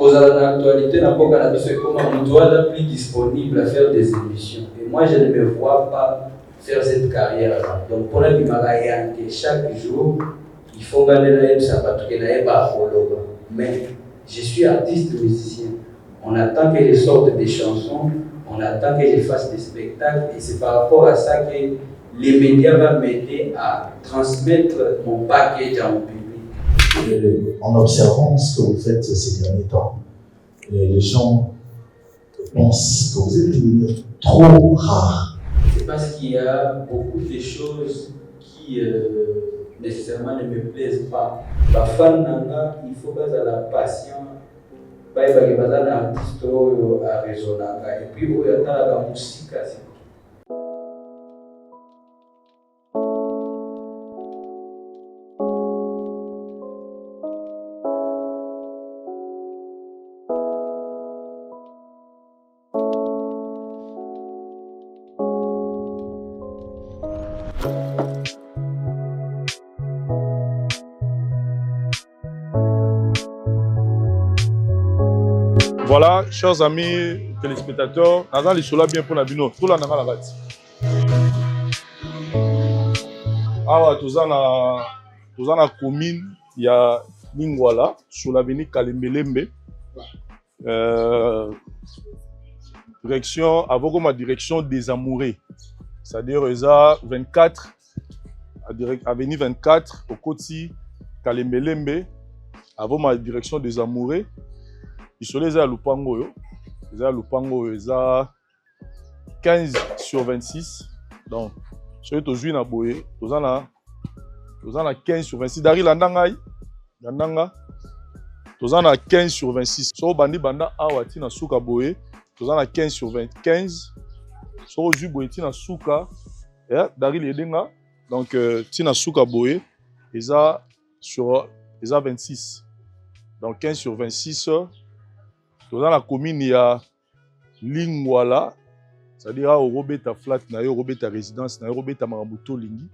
aux actualités, on doit être plus disponible à faire des émissions. Et moi, je ne me vois pas faire cette carrière-là. Donc, pour la chaque jour, il faut gagner ça parce que mais je suis artiste musicien. On attend que je sorte des chansons, on attend que je fasse des spectacles, et c'est par rapport à ça que les médias vont m'aider à transmettre mon package à mon public. En observant ce que vous faites ces derniers temps, les gens pensent que vous êtes devenu trop rare. C'est parce qu'il y a beaucoup de choses qui nécessairement ne me plaisent pas. La fan nanga, il faut pas être patient. Il faut être un artiste à raisonner. Et puis, il y a la musique. Voilà, chers amis téléspectateurs, Nazan Lissola bien pour Nabino. Tout là, Nazan Lagat. Ah, tous en la commune, il y a Lingwala, sur l'avenue Kalembelembe. Direction, avant ma direction des amoureux. C'est-à-dire, il y a 24, avenue 24, au côté Kalembelembe, avant ma direction des amoureux. Ils sont les à Lupango, ils ont 15 sur 26. Donc, je suis toujours na boye, tous en a 15 sur 26. Dari landanga, tous en a 15 sur 26. So bandi banda awati na suka boye, tous en a 15 sur 25. So ju boye ti na suka, dari ledenga. Donc ti na suka boye, ils a 26. Donc 15 sur 26. Dans la commune, il y a Lingwala, c'est-à-dire au Robeta Flat, au Robeta Résidence, au Robeta Marambuto Lingi.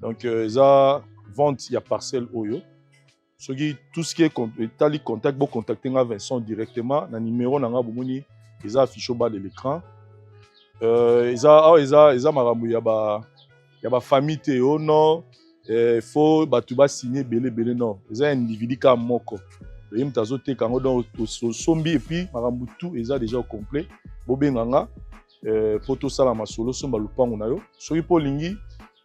Donc, il y a vente, il y a parcelle Oyo. Tout ce qui est contact, vous contactez Vincent directement. Le numéro, il y a affiché au bas de l'écran. Il y a Marambu, il y a famille Théo, non. Il faut signer belé, non. Il y a un individu qui a moko. Il y a un sombi et puis Marambutu est déjà au complet. Bobenganga, photo salama solo, somba lupango na yo. Soki po lingi,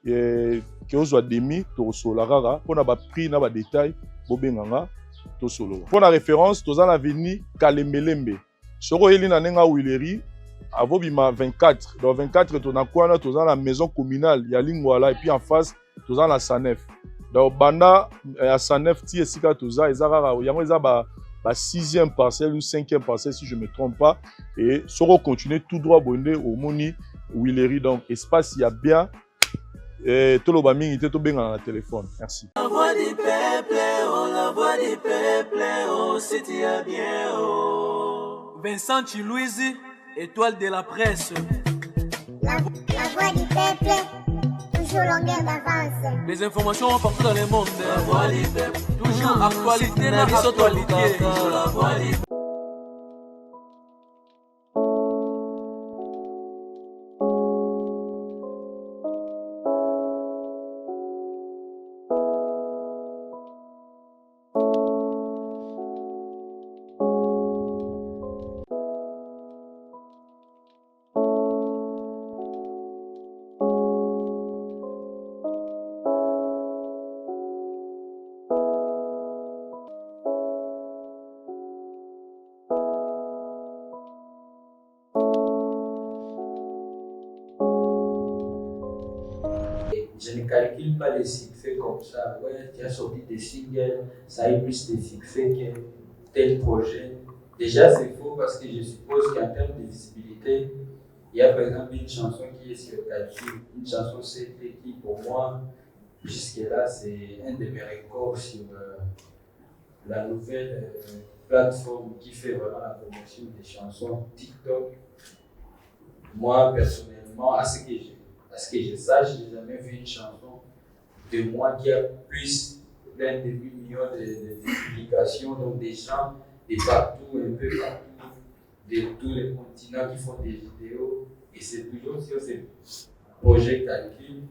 que ozwa demi, to solo rara, pour na ba prix na ba détail, bobenganga, to solo. Pour la référence, to zana avenue Kalembelembe. Soro eli na nenga Wileri, avobima 24. Dans 24, to na kwana, to zana la maison communale, ya Lingwala, et puis en face, to zana la Sanef. Donc, banda à 109 ti esika toza ezara yango eza ba 6e parcelle ou 5e parcelle si je me trompe pas et soro continuer tout droit bonde au moni Wileri donc espace il y a bien et tout le baming était tout bien dans le téléphone. Merci. La voix du peuple, oh, c'était bien, oh. Vincent Chilouizi, étoile de la presse. La voix du peuple. Longueur d'avance. Les informations partout dans le monde. La voix du peuple. Toujours actualité, la actualité. La voix du peuple. Je ne calcule pas les succès comme ça. Ouais, tu as sorti des singles, ça a eu plus de succès que tel projet. Déjà, c'est faux parce que je suppose qu'en termes de visibilité, il y a par exemple une chanson qui est sur Tati, une chanson CT qui, pour moi, jusque-là, c'est un de mes records sur la nouvelle plateforme qui fait vraiment la promotion des chansons TikTok. Moi, personnellement, à ce que je sache, je n'ai jamais vu une chanson de moi qui a plus d'un demi-million de publications. Donc des gens de partout, un peu partout, de tous les continents qui font des vidéos. Et c'est toujours sur ces projets Calcul.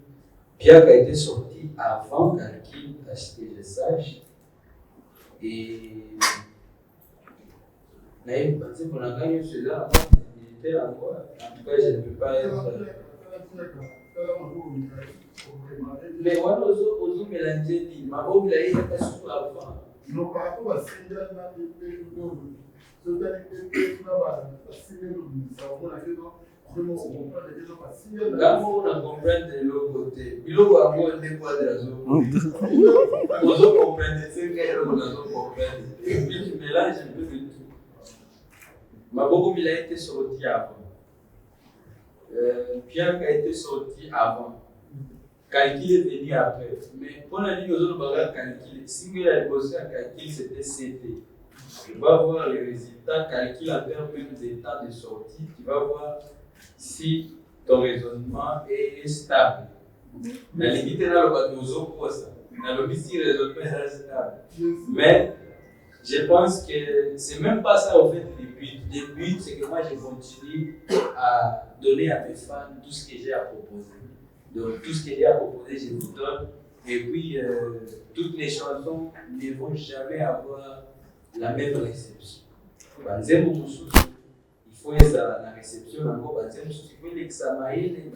Pierre a été sorti avant Calcul, à ce que je sache. Et Naïm pensait qu'on a gagné cela avant visibilité encore. En tout cas, je ne peux pas être. Mais voilà, aux mélanger dit, ma bombe là, il est pas sous avant. Non, par rapport à Sénégal, là, là, on a compris de l'autre côté. Il faut avoir des poids de la zone. On doit comprendre, c'est qu'elle doit comprendre. Et puis, tu mélanges un peu de tout. Ma bombe, il a été sorti avant. Pierre a été sorti avant. Calcul est venu après. Mais pour la ligne aux autres bagages calcul, si vous avez bossé à calcul, c'était CT. Tu vas voir les résultats calcul en termes de temps de sortie. Tu vas voir si ton raisonnement est stable. La limite est là, le bateau pour ça. Dans le si le raisonnement est stable. Mais je pense que c'est même pas ça au fait le but. Le but, c'est que moi je continue à donner à mes fans tout ce que j'ai à proposer. Donc tout ce que j'ai à proposer, je vous donne. Et puis toutes les chansons ne vont jamais avoir la même réception. Il faut la réception encore. Il faut l'examiner.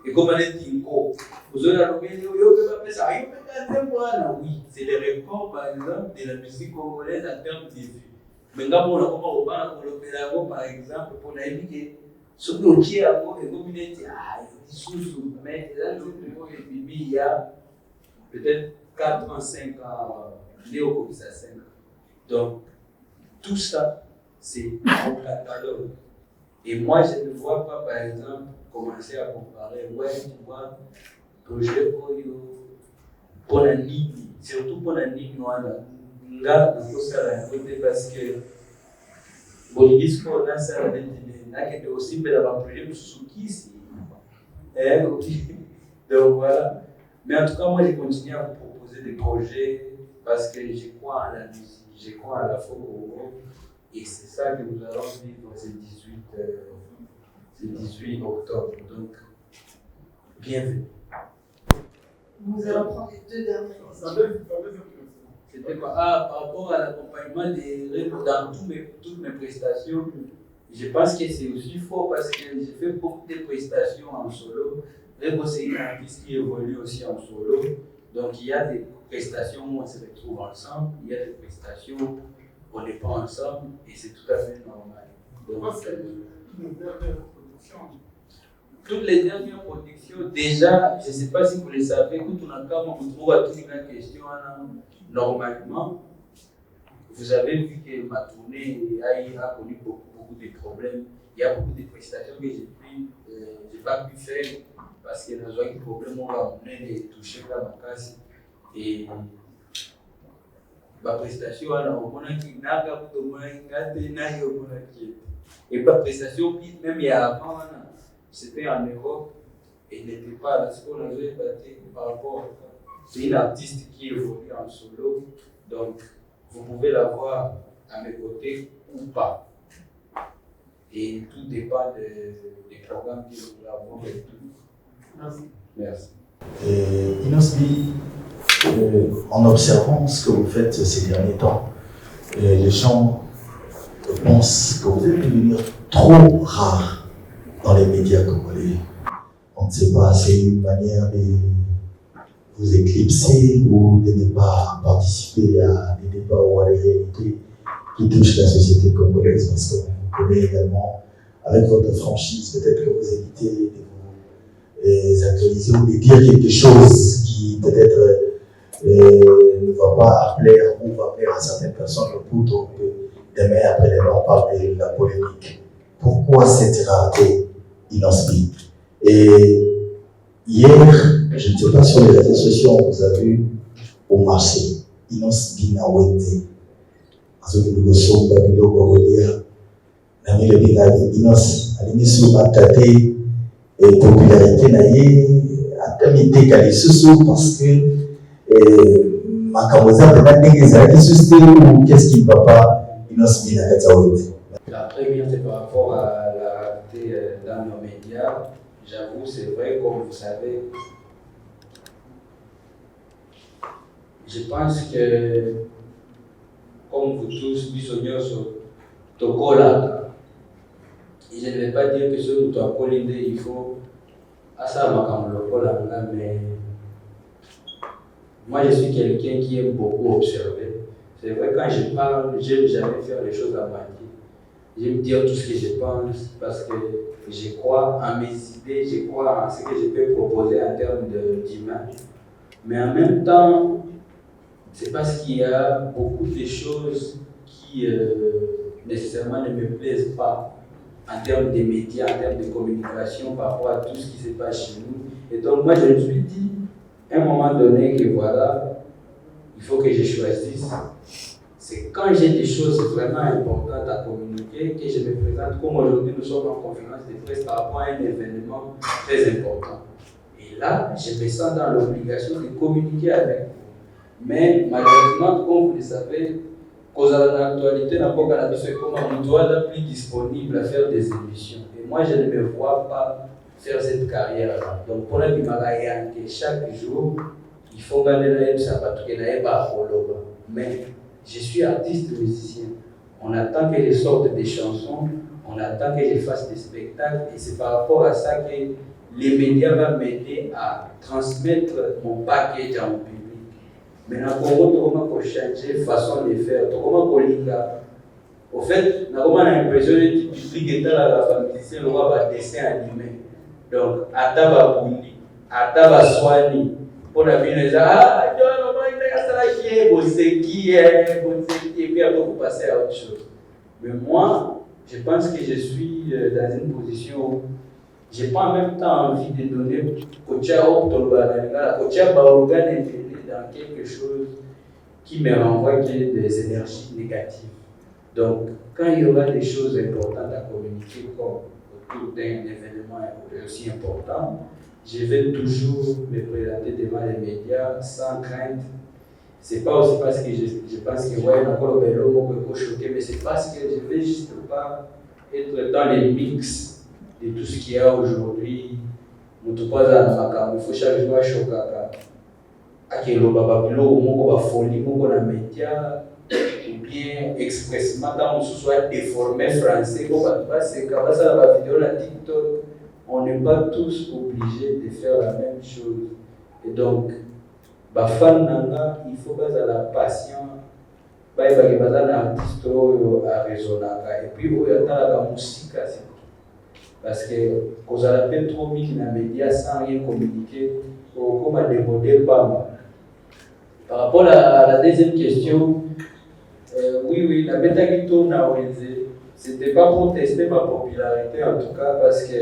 Et comme elle est dingo, vous avez la oui, c'est les records par exemple de la musique congolaise en termes de vues. Mais quand on a par exemple, pour la vie, ce que qui a et comme il dit, mais là, il y a peut-être 4 ans, 5 ans, Léo comme ça, 5 ans. Donc, tout ça, c'est mon catalogue. Et moi, je ne vois pas, par exemple, commencer à comparer, ouais, tu vois, projet pour la ligne, surtout pour la ligne noire, parce que Bolivie, on a ça, on a aussi un projet sous qui donc voilà. Mais en tout cas, moi, je continue à vous proposer des projets parce que je crois à la musique, je crois à la Congo, et c'est ça que nous allons vivre ce 18 octobre. Donc, bienvenue. Nous allons prendre les 2 dernières questions. C'était quoi? Par rapport à l'accompagnement des règles dans toutes mes prestations, je pense que c'est aussi faux parce que j'ai fait beaucoup de prestations en solo. Rebo, c'est une artiste qui évolue aussi en solo. Donc, il y a des prestations où on se retrouve ensemble, il y a des prestations où on n'est pas ensemble et c'est tout à fait normal. Donc, toutes les dernières productions, déjà, je ne sais pas si vous le savez, quand on a quand on trouve à toutes les questions, normalement, vous avez vu que ma tournée a connu beaucoup de problèmes. Il y a beaucoup de prestations que je n'ai pas pu faire parce que nous avons des problèmes, on va amener de toucher la macasse. Et ma prestation, on a qui n'a pas et ma prestation, même il y a avant, c'était en Europe et n'était pas là. Ce qu'on avait battu par rapport à ça. C'est une artiste qui évolue en solo, donc vous pouvez la voir à mes côtés ou pas. Et tout dépend des programmes que nous avons et tout. Merci. Merci. Inosbi, en observant ce que vous faites ces derniers temps, les gens pensent que vous êtes devenir trop rare dans les médias congolais. On ne sait pas, c'est une manière de vous éclipser ou de ne pas participer à des débats ou à des réalités qui touchent la société congolaise, parce qu'on vous connaît également avec votre franchise. Peut-être que vous évitez de vous actualiser ou de dire quelque chose qui peut-être ne va pas plaire ou va plaire à certaines personnes, pour que demain après-demain on parle de la polémique. Pourquoi cette rareté, Inosbi? Et hier, je ne sais pas sur les réseaux sociaux, on vous a vu au marché, Inosbi na Wende. Azokulugoso babilo bagolia na mile bingali Inos alimisu batate et popularité na ye atamite kalisusu parce que makamoza vraiment ndenge ezalaki susu te ou qu'est-ce qui ne va pas inosbi na kati ya oyo te. La première, c'est par rapport à la rareté dans nos médias. J'avoue, c'est vrai, comme vous savez, je pense que, comme vous tous, bisognos tokola. Et je ne vais pas dire que ce que tu as collé, il faut à ça, mais moi, je suis quelqu'un qui aime beaucoup observer. C'est vrai, quand je parle, j'aime jamais faire les choses à moitié. J'aime dire tout ce que je pense parce que je crois en mes idées, je crois en ce que je peux proposer en termes d'image. Mais en même temps, c'est parce qu'il y a beaucoup de choses qui nécessairement ne me plaisent pas en termes de médias, en termes de communication par rapport à tout ce qui se passe chez nous. Et donc moi je me suis dit, à un moment donné, que voilà, il faut que je choisisse. C'est quand j'ai des choses vraiment importantes à communiquer que je me présente, comme aujourd'hui nous sommes en conférence de presse par rapport à un événement très important. Et là, je me sens dans l'obligation de communiquer avec vous. Mais malheureusement, comme vous le savez, cause à l'actualité, n'importe comment on doit être plus disponible à faire des émissions. Et moi, je ne me vois pas faire cette carrière-là. Donc, pour la Bimagaya, chaque jour, il faut gagner la mais je suis artiste musicien. On attend que je sorte des chansons, on attend que je fasse des spectacles, et c'est par rapport à ça que les médias vont m'aider à transmettre mon package en public. Maintenant, comment changer façon de faire, comment linga. Au fait, on a l'impression que le public est dans la famille, c'est le dessin animé. Donc, Ataba Boundi, Ataba Swani, pour la vie, et puis après vous passez à autre chose. Mais moi, je pense que je suis dans une position où je n'ai pas en même temps envie de donner dans quelque chose qui me renvoie des énergies négatives. Donc, quand il y aura des choses importantes à communiquer, comme autour d'un événement aussi important, je vais toujours me présenter devant les médias sans crainte. C'est pas aussi parce que je pense que ouais, encore le vélo peut choquer, mais c'est parce que je vais juste pas être dans les mix de tout ce qu'il y a aujourd'hui. Il faut chaque jour choquer. Akelo bababilo moko ba folie moko na média ou bien expressement dans ce soit déformé français ko ba c'est comme ça la vidéo na TikTok. On n'est pas tous obligés de faire la même chose. Et donc, il faut que la patience, il faut que l'artiste a raisonné. Et puis, il y a la musique. Parce que quand on a fait trop vite dans les médias sans rien communiquer, on va démoder pas mal. Par rapport à la deuxième question, oui, la métaguito na ONZ, c'était pas pour tester ma popularité en tout cas, parce que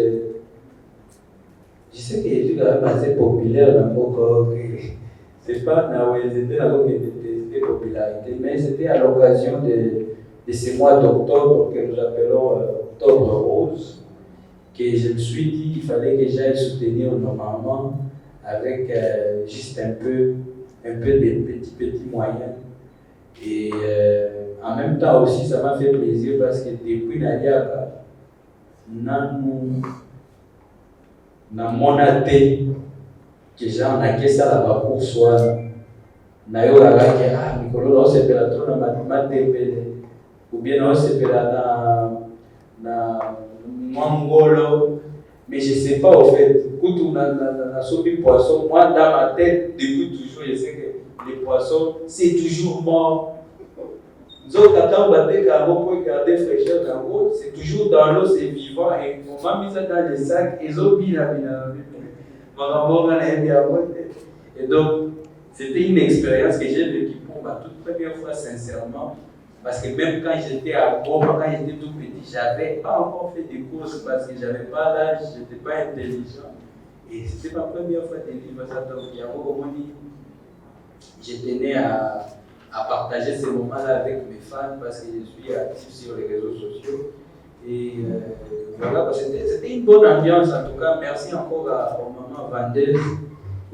je sais que je suis quand même assez populaire dans mon corps. C'est pas dans c'était la popularité, mais c'était à l'occasion de ce mois d'octobre que nous appelons Octobre Rose, que je me suis dit qu'il fallait que j'aille soutenir nos mamans avec juste un peu de petits moyens. Et en même temps aussi, ça m'a fait plaisir parce que depuis Nadia, na monate que j'en ai que ça là-bas pour soi na yo la que ah mikolo no se pela trop na matembele ou bien no se pela na mangolo, mais je sais pas au fait quand on a sauvé poisson, moi dans ma tête depuis toujours je sais que les poissons c'est toujours mort. Quand on va garder fraîcheur dans l'eau, c'est toujours dans l'eau, c'est vivant et on m'a mis ça dans les sacs et ont mis la et donc, c'était une expérience que j'ai vécue pour ma toute première fois, sincèrement. Parce que même quand j'étais à Goma, quand j'étais tout petit, j'avais pas encore fait des courses parce que j'avais pas l'âge, j'étais pas intelligent. Et c'était ma première fois de vivre ça. Donc, je tenais à partager ces moments-là avec mes fans parce que je suis actif sur les réseaux sociaux. Et voilà, c'était une bonne ambiance en tout cas. Merci encore aux mamans vendeuses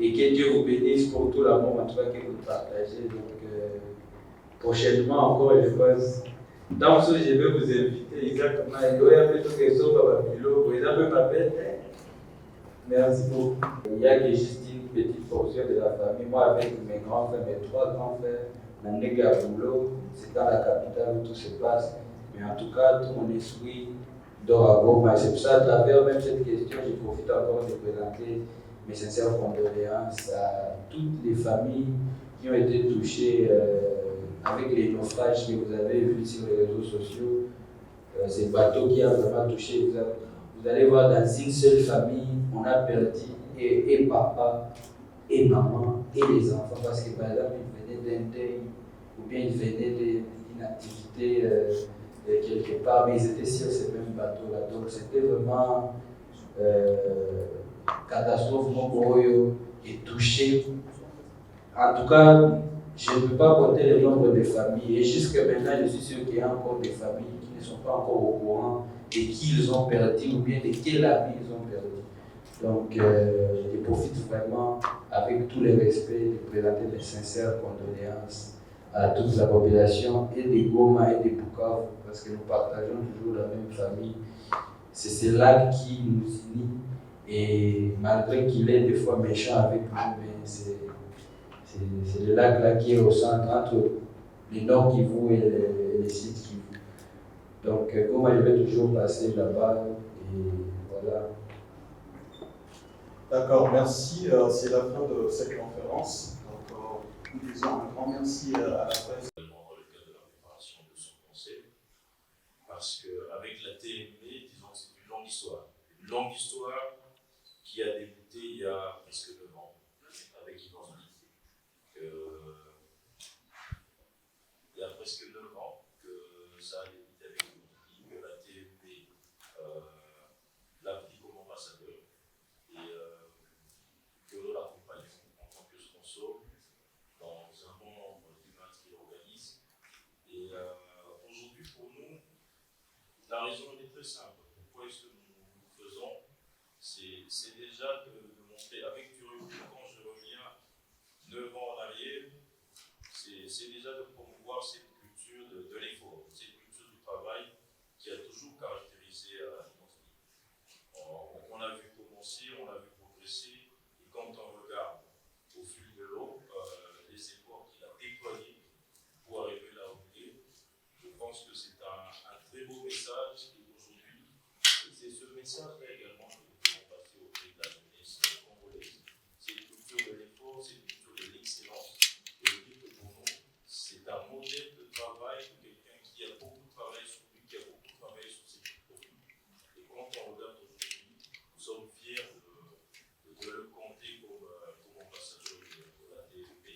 Et que Dieu vous bénisse pour tout l'amour en tout cas que vous partagez. Donc, prochainement encore, je pense. Dans ce je vais vous inviter exactement. Il y a un peu de questions par la bilo. Vous avez ma bête. Merci beaucoup. Il y a que juste une petite portion de la famille. Moi, avec mes grands frères, mes 3 grands frères, mon nègre à Boulot, c'est dans la capitale où tout se passe. Mais en tout cas, tout mon esprit dort à Goma. C'est pour ça, à travers même cette question, je profite encore de présenter mes sincères condoléances à toutes les familles qui ont été touchées avec les naufrages que vous avez vus sur les réseaux sociaux. Ces bateaux qui ont vraiment touché. Vous allez voir, dans une seule famille, on a perdu et papa, et maman, et les enfants. Parce que par exemple, ils venaient d'un deuil, ou bien ils venaient d'une activité quelque part, mais ils étaient sur ces mêmes bateaux-là. Donc c'était vraiment catastrophe, Moboyo est touché. En tout cas, je ne peux pas compter le nombre de familles. Et jusqu'à maintenant, je suis sûr qu'il y a encore des familles qui ne sont pas encore au courant de qui ils ont perdu ou bien de quel ami ils ont perdu. Donc, je profite vraiment, avec tout le respect, de présenter mes sincères condoléances à toute la population et de Goma et de Bukavu, parce que nous partageons toujours la même famille. C'est ce lac qui nous unit. Et malgré qu'il est des fois méchant avec nous, mais c'est le lac là qui est au centre entre le nord Kivu et le sud Kivu. Donc, Goma, je vais toujours passer là-bas et voilà. D'accord, merci. C'est la fin de cette conférence. Donc, nous disons un grand merci à la presse. Dans le cadre de la préparation de son conseil, parce qu'avec la TMB, disons, c'est une longue histoire. Une longue histoire qui a débuté il y a presque 9 ans avec Inosbi. Il y a presque 9 ans que ça a débuté avec Inosbi, que la TMB l'a pris comme ambassadeur et que nous l'accompagnons en tant que sponsor dans un bon nombre d'images qu'il organise. Et aujourd'hui, pour nous, la raison est très simple. Pourquoi est-ce que nous faisons? C'est déjà de montrer avec du recul, quand je reviens 9 ans en arrière, c'est déjà de promouvoir cette culture de l'effort, cette culture du travail qui a toujours caractérisé notre vie. On a vu commencer, on a vu progresser, et quand on regarde au fil de l'eau les efforts qu'il a déployés pour arriver là où il est, je pense que c'est un très beau message. Et aujourd'hui, c'est ce message-là également que nous devons passer auprès de la jeunesse congolaise. C'est une culture de l'effort, c'est une culture de l'excellence. Et je dis que pour nous, c'est un modèle de travail de quelqu'un qui a beaucoup travaillé sur lui, qui a beaucoup travaillé sur ses produits. Et quand on regarde aujourd'hui, nous sommes fiers de le compter comme ambassadeur de la TFP.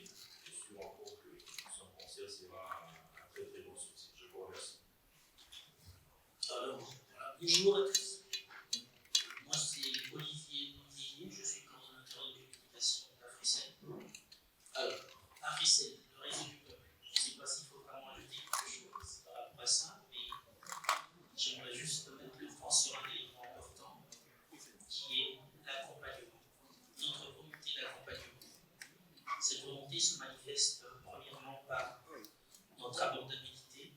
Je suis encore que son concert sera un très très bon succès. Je vous remercie. Alors, bonjour à tous. Moi, c'est Olivier Mounier, je suis coordonnateur de communication d'Africel. Alors, Africel, le réseau du peuple. Je ne sais pas s'il faut vraiment ajouter quelque chose par rapport à ça, mais j'aimerais juste mettre le point sur un élément important qui est l'accompagnement. Notre volonté d'accompagnement. Cette volonté se manifeste premièrement par notre abordabilité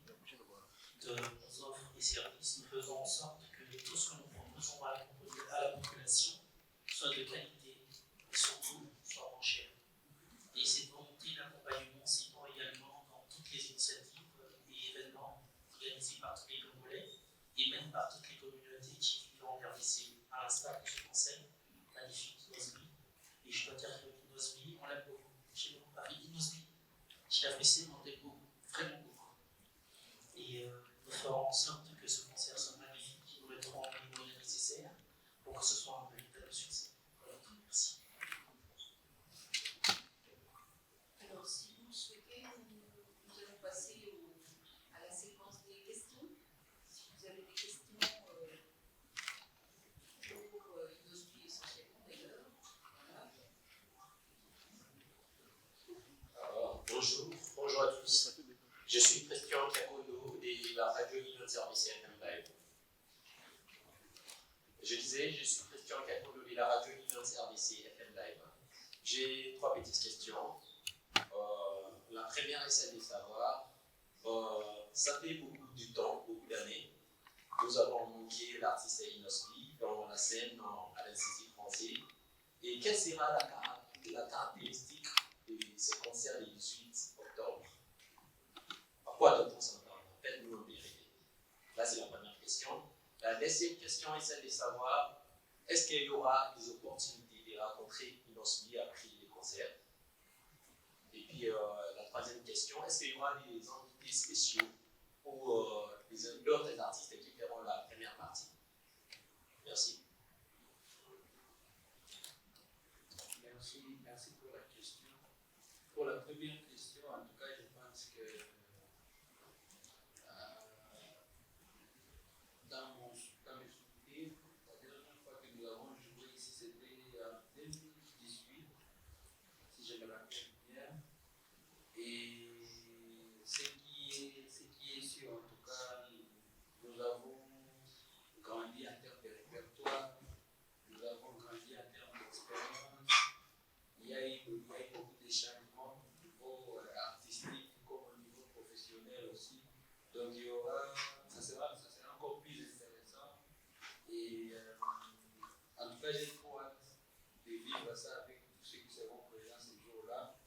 de nos offres et services. Nous faisons en sorte que tout ce que nous proposons à la population soit de qualité et surtout soit moins cher. Et cette volonté d'accompagnement s'étend également dans toutes les initiatives et événements organisés par tous les Congolais et même par toutes les communautés qui vivent en RDC, à l'instar de ce conseil magnifique d'Inosbi. Et je dois dire que Inosbi, on l'aime beaucoup. J'ai beaucoup parlé d'Inosbi. Chez Africel, on l'aime beaucoup, vraiment beaucoup. Et nous ferons en sorte que ce concert soit magnifique. Nous mettrons les moyens nécessaires pour que ce soit un véritable succès. Voilà, merci. Alors, si vous souhaitez, nous allons passer à la séquence des questions. Si vous avez des questions pour Inosbi essentiellement d'ailleurs. Voilà. Alors, bonjour à tous. Je suis Christian Kakono de la radio Union Service FM Live. Je disais, je suis Christian Kakono de la radio Union Service FM Live. J'ai 3 petites questions. La première est celle de savoir, ça fait beaucoup de temps, beaucoup d'années, nous avons manqué l'artiste Inosbi dans la scène à l'Institut français. Et quelle sera la caractéristique de ce concert du 18 octobre? À quoi doit-on s'entendre? Faites-nous un peu rêver. Là, c'est la première question. La deuxième question est celle de savoir, est-ce qu'il y aura des opportunités de rencontrer Inosbi après les concerts? Et puis, la troisième question, est-ce qu'il y aura des invités spéciaux ou d'autres artistes qui feront la première partie? Merci. Merci pour la question. Pour la première question, en tout cas, je pense que dans mes souvenirs, la dernière fois que nous avons joué ici, c'était en 2018, si je me rappelle bien. Et ce qui est sûr, en tout cas, nous avons grandi en termes de répertoire, nous avons grandi en termes d'expérience. Il y a eu beaucoup de changements au niveau artistique comme au niveau professionnel aussi. Donc ça sera encore plus intéressant. Et en tout cas, j'ai trop hâte de vivre ça avec tous ceux qui seront présents ce jour-là.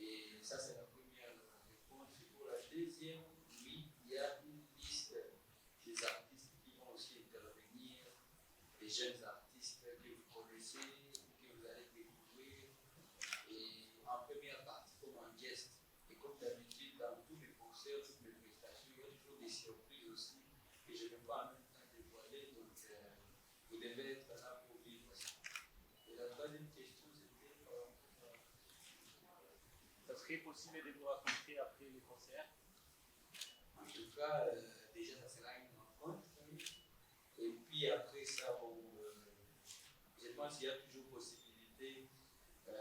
Et ça, c'est la première réponse. Et pour la deuxième, oui, il y a une liste des artistes qui vont aussi intervenir, des jeunes artistes que vous connaissez, que vous allez découvrir. Et en première partie, comme en guest. Et comme d'habitude, dans tous les concerts, toutes les prestations, il y a toujours des surprises aussi que je ne peux pas en même temps dévoiler. Donc, vous devez être là pour vivre ça. Et la troisième question, c'était. Ça serait possible de nous rencontrer après les concerts? En tout cas, déjà, ça sera une rencontre. Et puis après ça, bon, je pense qu'il y a toujours possibilité de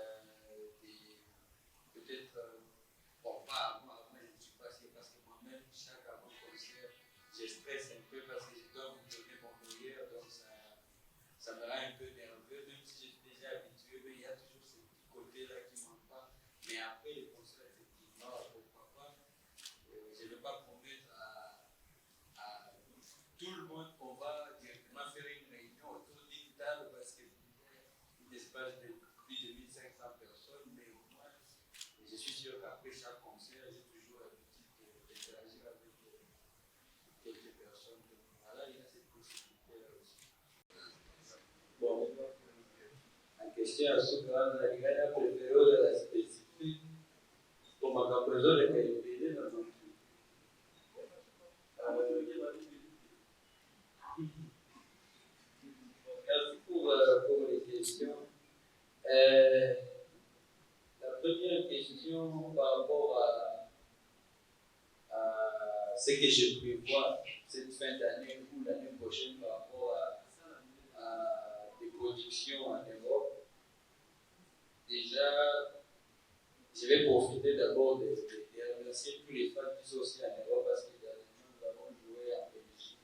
peut-être, bon, pas moi, je ne suis pas sûr parce que moi-même, chaque avant-concert, je stresse un peu parce que je dois vous donner mon meilleur, donc ça me rend un peu nerveux, même si je suis déjà habitué, mais il y a toujours ce petit côté-là qui ne manque pas. Mais après le concert, effectivement, pourquoi pas, je ne vais pas promettre à tout le monde qu'on va directement faire une réunion autour d'une table parce que un espace de plus de 1500 personnes, mais au moins, je suis sûr qu'après chaque concert, j'ai toujours l'habitude d'interagir avec quelques personnes. Donc, voilà, il y a cette possibilité-là aussi. Bon, la question à ce moment la Liga préférée de la spécifique, comme un capoeira de Caïbélé, dans le merci pour les questions. La première question par rapport à ce que je prévois cette fin d'année ou l'année prochaine par rapport à des productions en Europe. Déjà, je vais profiter d'abord de remercier tous les fans qui sont aussi en Europe parce que dernièrement nous avons joué en Belgique.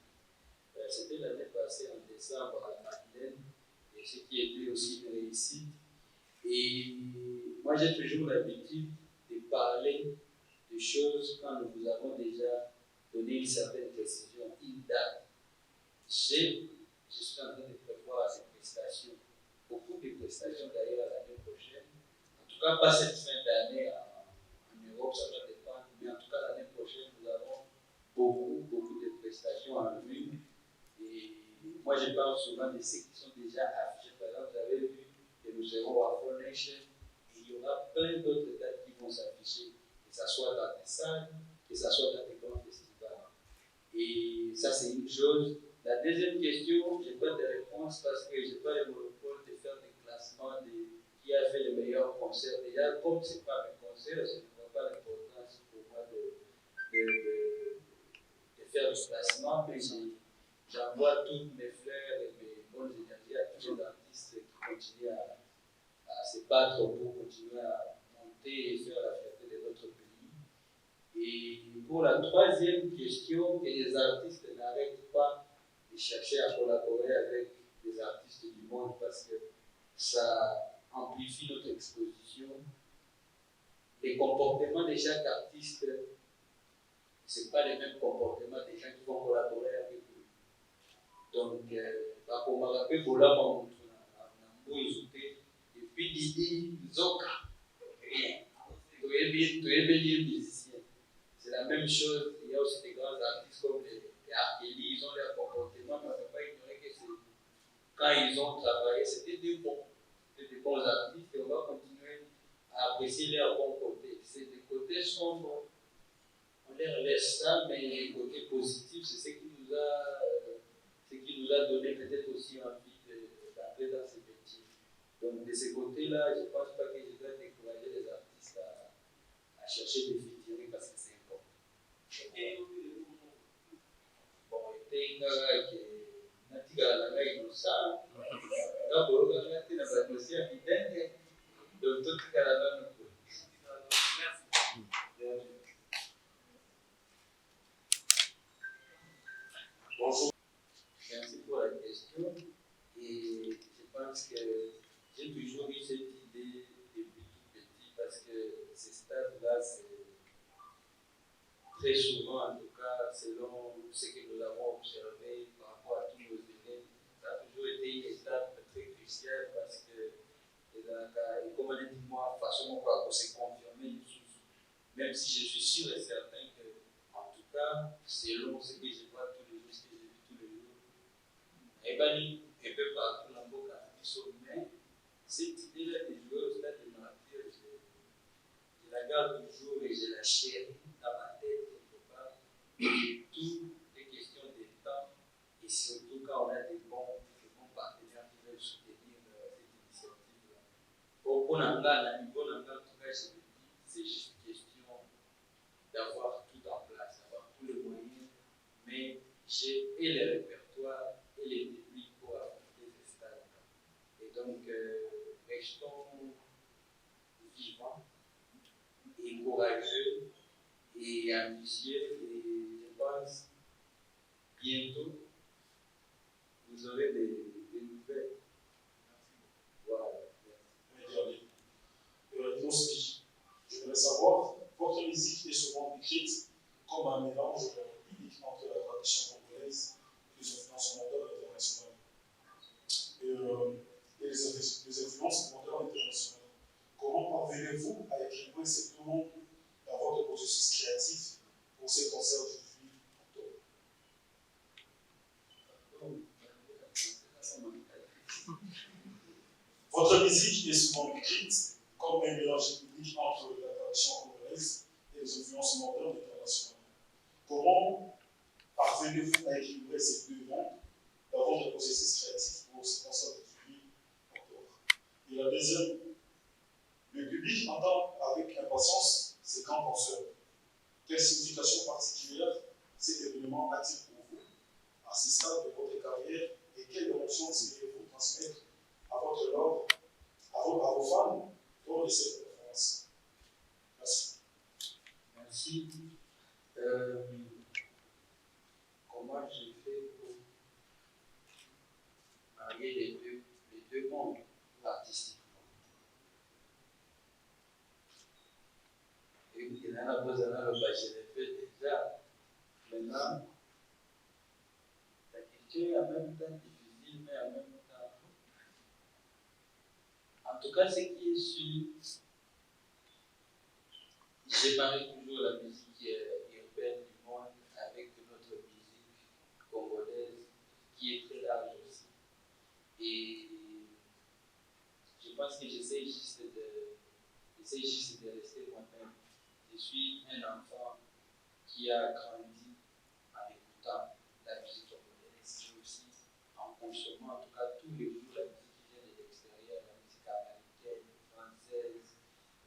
C'était l'année passée en décembre à la Madeleine, et ce qui était aussi une réussite. Et moi j'ai toujours l'habitude de parler de choses quand nous vous avons déjà donné une certaine précision, une date. Je suis en train de prévoir ces prestations, beaucoup de prestations d'ailleurs l'année prochaine. En tout cas, pas cette fin d'année en Europe, ça va dépendre, mais en tout cas l'année prochaine, nous avons beaucoup de prestations en vue. Et moi, je parle souvent de ceux qui sont déjà affichés. Par exemple, vous avez vu que nous serons à Four Nation. Il y aura plein d'autres dates qui vont s'afficher, que ce soit dans des salles, que ce soit dans des grands festivals. Et ça, c'est une chose. La deuxième question, je n'ai pas de réponse parce que je n'ai pas le monopole de faire des classements de qui a fait le meilleur concert. Déjà, comme ce n'est pas mes concerts, je ne vois pas l'importance pour moi de faire du classement, mais j'envoie toutes mes fleurs et mes bonnes énergies à tous les artistes qui continuent à se battre pour continuer à monter et faire la fierté de notre pays. Et pour la troisième question, que les artistes n'arrêtent pas de chercher à collaborer avec les artistes du monde parce que ça amplifie amplifie notre exposition. Les comportements de chaque artiste, ce n'est pas les mêmes comportements des gens qui vont collaborer avec eux. Donc, comme on rappelle, et puis Didi, Zoka, rien. Tu es bien musicien. C'est la même chose. Il y a aussi des grands artistes comme les Arkeli, ils ont leur comportement, mais on ne peut pas ignorer que quand ils ont travaillé, c'était des bons artistes et on va continuer à apprécier leurs bons côtés. C'est des côtés sombres, on les laisse ça, mais les côtés positifs, c'est ce qui nous a donné peut-être aussi envie d'entrer dans ce métier. Donc de ce côté-là, je ne pense pas que je dois décourager les artistes à chercher des featuring parce que c'est important. Bon, il y a qui natigala innocent. D'abord, on a été dans la dossier évidente, donc tout est à la même. Bonjour. Merci pour la question. Et je pense que j'ai toujours eu cette idée depuis tout petit parce que ces stades-là, c'est très souvent, en tout cas, selon ce que nous avons observé par rapport à tous nos élèves, ça a toujours été une étape très cruciale parce que, comme on dit, moi, façon pour se confirmer, même si je suis sûr et certain que, en tout cas, selon ce que je vois tous les jours, ce que j'ai vu tous les jours, et bien, un peu partout dans le monde, mais cette idée-là de jouer au stade de martyr, je la garde toujours et je la chéris dans ma tête quelque part. Tout est question de temps et surtout quand on a des bons partenaires qui veulent soutenir cette initiative-là. Pour à niveau en tout cas, je me dis, c'est juste question d'avoir tout en place, d'avoir tous les moyens, mais j'ai et les répertoires et les techniques pour affronter ces stades-là. Et donc, restons vivants et courageux et ambitieux, et je pense bientôt vous aurez des nouvelles. Voilà. Je voudrais savoir, votre musique est souvent décrite comme un mélange unique entre la tradition congolaise et les influences mondiales internationales. Et les influences mondiales internationales. Comment parvenez-vous à équilibrer ces deux mondes dans votre processus créatif pour ces concerts du 18 octobre? Votre musique est souvent décrite comme un mélange unique entre la tradition congolaise et les influences modernes internationales. Comment parvenez-vous à équilibrer ces deux mondes dans votre processus créatif pour ces concerts du 18 octobre? Et la deuxième, le public entend avec impatience ces grands concerts. Quelle signification particulière cet événement a-t-il pour vous à ce stade de votre carrière et quelle émotion espérez-vous transmettre à vos fans lors de cette conférence? Merci. Merci. Comment j'ai fait pour marier les deux mondes artistiquement? Et il y en a besoin de je l'ai fait déjà. Maintenant, la question est en même temps difficile, mais en même temps. En tout cas, ce qui est sûr, j'ai marié toujours la musique urbaine du monde avec notre musique congolaise qui est très large aussi. Et je pense que j'essaie juste de rester moi-même. Je suis un enfant qui a grandi en écoutant la musique congolaise, mais aussi en consommant en tout cas tous les jours la musique qui vient de l'extérieur, la musique américaine, française,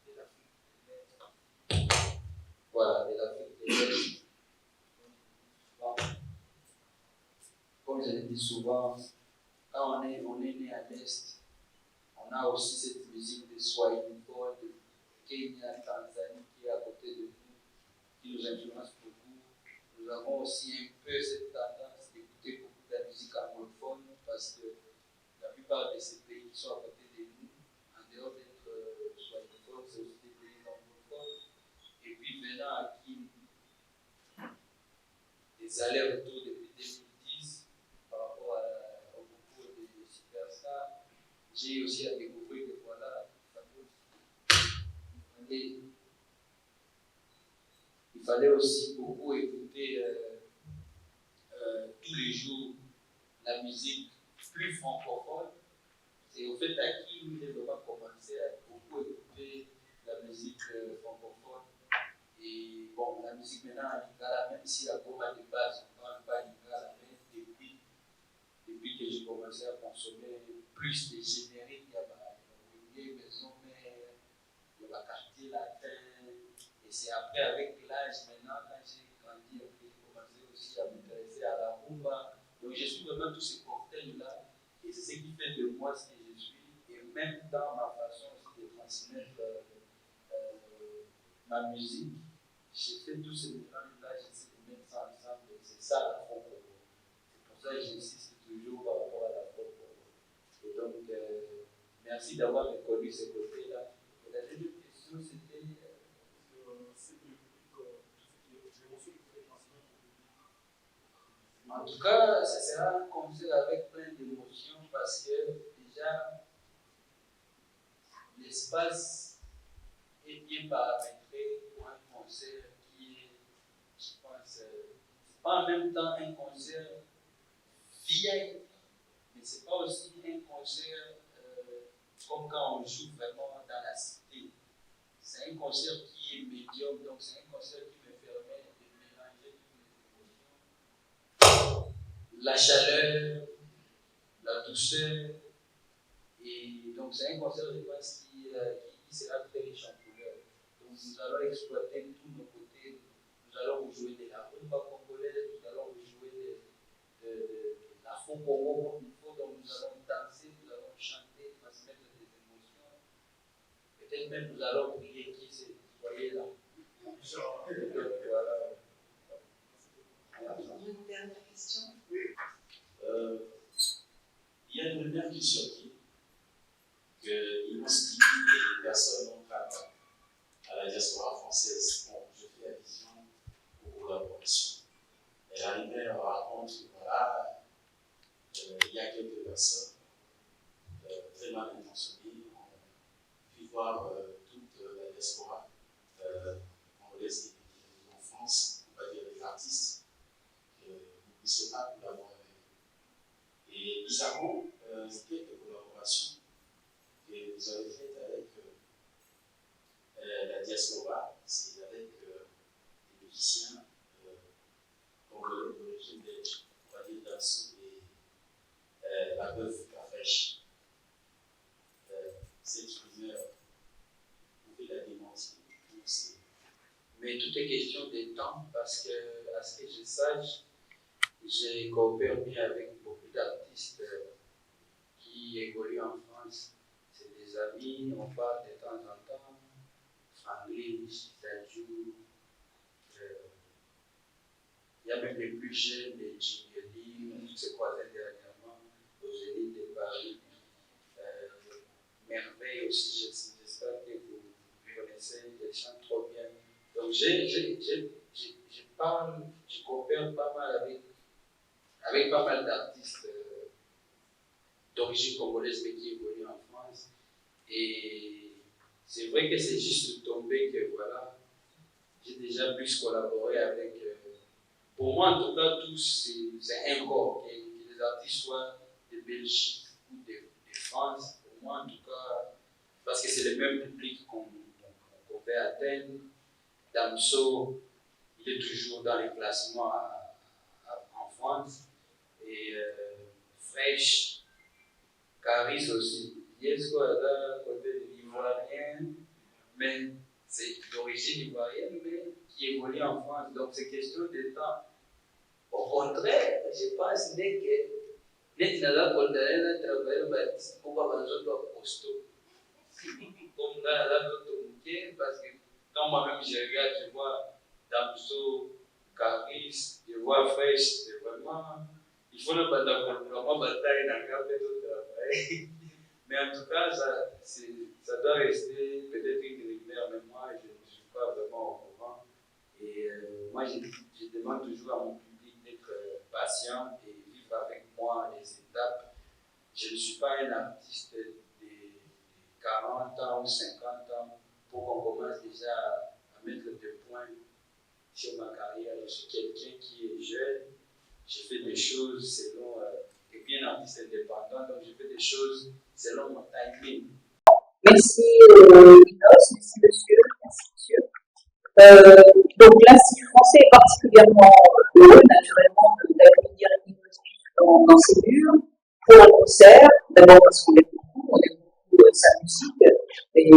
de l'Afrique de l'Est. Voilà, de l'Afrique de l'Est. Bon. Comme je l'ai dit souvent, quand on est né à l'Est, on a aussi cette musique de Swahili, de Kenya, Tanzanie qui est à côté de nous, qui nous influence beaucoup. Nous avons aussi un peu cette tendance d'écouter beaucoup de la musique anglophone parce que la plupart de ces pays qui sont à côté de nous, en dehors de des allers-retours depuis 2010 par rapport au concours des superstars. J'ai aussi à découvrir que voilà, il fallait aussi beaucoup écouter tous les jours la musique plus francophone. C'est au fait à qui j'ai vraiment commencé à beaucoup écouter la musique francophone. Et bon, la musique maintenant en lingala, même si la goma de base ne parle pas lingala, mais depuis que j'ai commencé à consommer plus de génériques, il y a des maisons mères, il y a des quartiers latins. Et c'est après, avec l'âge maintenant, quand j'ai grandi, j'ai commencé aussi à m'intéresser à la rumba. Donc je suis vraiment tous ces cocktails-là. Et c'est ce qui fait de moi ce que je suis. Et même dans ma façon aussi de transmettre ma musique, j'ai fait tous ces mélanges-là, j'essaie de mettre ça ensemble. Et c'est ça la franco. C'est pour ça que j'insiste toujours par rapport à la franco. Et donc, merci d'avoir reconnu ce côté-là. Et la deuxième question, c'était. En tout cas, ce sera un concert avec plein d'émotions parce que déjà, l'espace est bien paramétré pour un concert qui est, je pense, pas en même temps un concert VIP, mais ce n'est pas aussi un concert comme quand on joue vraiment dans la cité. C'est un concert qui est médium, donc c'est un concert qui me permet de mélanger toutes les émotions. La chaleur, la douceur, et donc c'est un concert, je pense, qui sera très riche en couleurs. Donc nous allons exploiter tous nos côtés, nous allons jouer de la rumba congolaise, nous allons jouer de la faux-congo comme il faut, donc nous allons danser, nous allons chanter, transmettre des émotions. Peut-être même nous allons prier, qui sait, voyez là. Donc voilà. Une dernière question. Il y a une rumeur qui circule qu'il must des personnes non cadres à la diaspora française. Bon, je fais allusion aux collaborations. Et la rumeur raconte que voilà, il y a quelques personnes très mal intentionnées ont pu voir toute la diaspora congolaise et en France, on va dire les artistes, vous ne puissiez pas collaborer avec eux. Et bizarrement, quelques collaborations que vous avez faites avec la diaspora, c'est avec des musiciens congolais d'origine belge, on va dire Dansou et la veuve Cafèche. Cette rumeur, vous pouvez la démentir. Mais tout est question de temps, parce que, à ce que je sache, j'ai coopéré bien avec beaucoup d'artistes qui évoluent en France. C'est des amis, on parle de temps en temps. Franklin, Chitadjou, il y a même les plus jeunes, les Djingeli, on s'est croisés dernièrement au Zénith de Paris. Merveille aussi, j'espère que vous connaissez, ils chantent trop bien. Donc je coopère pas mal avec pas mal d'artistes d'origine congolaise mais qui évoluent en France. Et c'est vrai que c'est juste tombé que voilà, j'ai déjà plus collaboré avec. Pour moi, en tout cas, tous, c'est un corps. Que les artistes soient de Belgique ou de France, pour moi, en tout cas, parce que c'est le même public qu'on veut atteindre. Damso, il est toujours dans les classements en France. Et Fresh, Caris aussi. Yes, là, côté ivoirien, mais c'est d'origine ivoirienne, mais qui évolue en France. Donc c'est question de temps. Au contraire, je pense que les Nala Koldarena travaillent pour avoir un autre costaud. Comme là, parce que quand moi-même je regarde, je vois Damso, Caris, je vois Fresh, c'est vraiment. Il faut le vraiment bataille dans le cadre de travail. Mais en tout cas, ça doit rester peut-être une rumeur, mais moi, je ne suis pas vraiment au courant. Et moi, je demande toujours à mon public je ne suis pas un artiste de 40 ans ou 50 ans pour qu'on commence déjà à mettre des points sur ma carrière. Je suis quelqu'un qui est jeune, je fais des choses selon, et puis un artiste indépendant, donc je fais des choses selon mon timing. Merci Minos, merci monsieur. Donc l'Institut français est particulièrement heureux naturellement d'accueillir Minos dans ses murs pour un concert, d'abord parce qu'on aime beaucoup sa musique et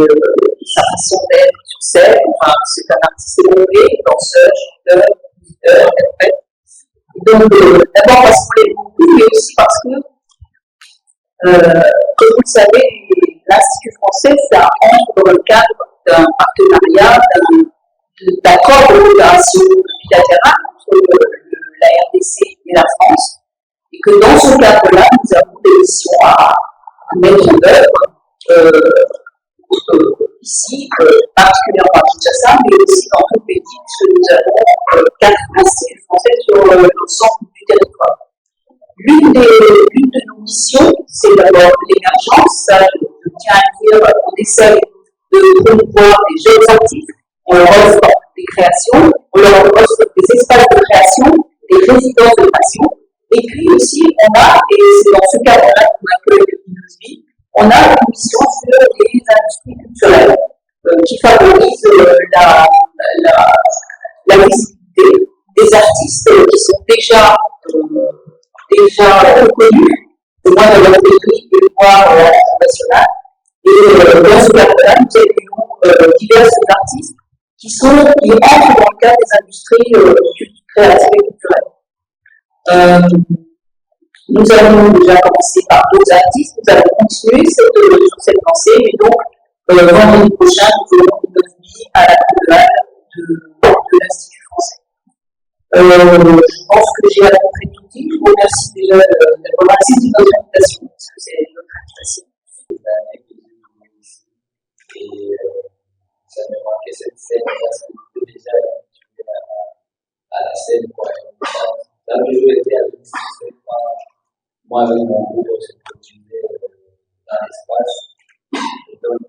sa façon d'être sur scène. Enfin, c'est un artiste évolué, danseur, chanteur, compositeur, interprète. Donc d'abord parce qu'on l'aime beaucoup, mais aussi parce que, comme vous le savez, l'Institut français, ça entre dans le cadre d'un partenariat, d'accord de coopération bilatérale entre la RDC et la France, et que dans ce cadre-là, nous avons des missions à mettre en œuvre ici, particulièrement à Kinshasa, mais aussi dans tout le pays, puisque nous avons 4 instituts français sur l'ensemble du territoire. L'une de nos missions, c'est d'abord l'émergence. Ça, je tiens à dire, on essaie de promouvoir les jeunes artistes, on leur offre des créations, on leur offre des espaces de création, des résidences de création, et puis aussi on a, et c'est dans ce cadre-là qu'on accueille Minosbi, on a une mission sur les industries culturelles qui favorisent la visibilité des artistes qui sont déjà reconnus, au moins dans leur pays et voire international. Et dans ce cadre-là, nous accueillons divers artistes qui entrent dans le cadre des industries créatives et culturelles. Nous avons déjà commencé par d'autres artistes, nous allons continuer sur cette lancée, mais donc vendredi prochain, nous aurons Minosbi à la cathédrale de l'Institut français. Je pense que j'ai à peu près tout dit. Je vous remercie déjà d'avoir accepté notre invitation, parce que c'est notre invitation. Et ça me manquait cette scène, parce que j'étais déjà habitué à la scène. Là où je étais avec moi, avec mon groupe, on se continuait dans l'espace. Et donc,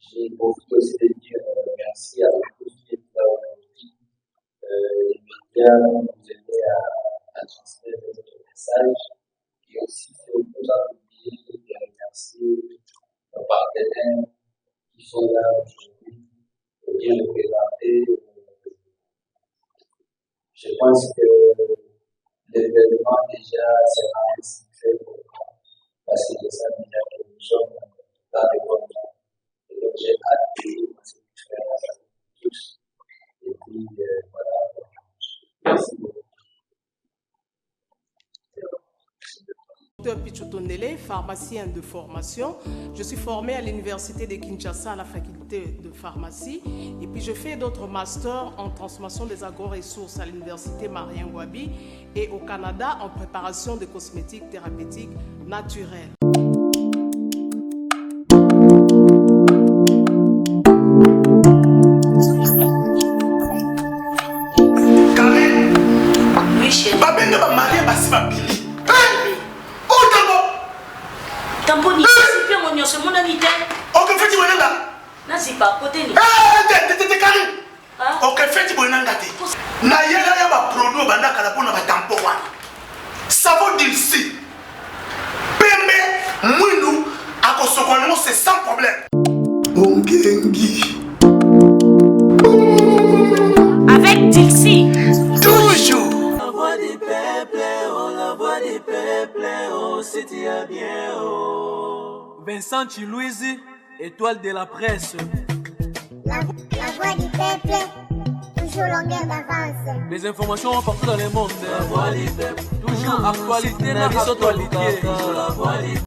j'ai profité aussi de dire merci à tous qui étaient là aujourd'hui. Les médias nous aidaient à transmettre notre message. Et aussi, surtout, oublié de remercier nos partenaires qui sont là aujourd'hui pour bien représenter. Je pense que l'événement déjà sera un succès pour nous, parce que je sais déjà que nous sommes dans les bons temps. Et donc j'ai hâte de faire cette expérience avec tous. Et puis voilà. Merci beaucoup. Dr Pichotondele, pharmacien de formation. Je suis formé à l'université de Kinshasa à la faculté de pharmacie et puis je fais d'autres masters en transformation des agro-ressources à l'université Marien Ngouabi et au Canada en préparation de cosmétiques thérapeutiques naturelles. Tamponi, c'est bien mon c'est mon ami. Ok, fais-tu bonheur là? Non, c'est pas côté. T'es carré. Ok, fais-tu bonheur là? Na yela ya ba produit banda kala pona ba tampon wana. Savon d'ici. Pembe mwindu akosokona c'est sans problème. Ongengi. Avec Dixie. Toujours. La voix du peuple, oh, la voix du peuple, oh, c'était bien, oh. Vincent Chilouizi, étoile de la presse. La voix du peuple, toujours longueur d'avance. Les informations partout dans le monde. La voix du peuple, toujours actualité, la vie actualité. La voix du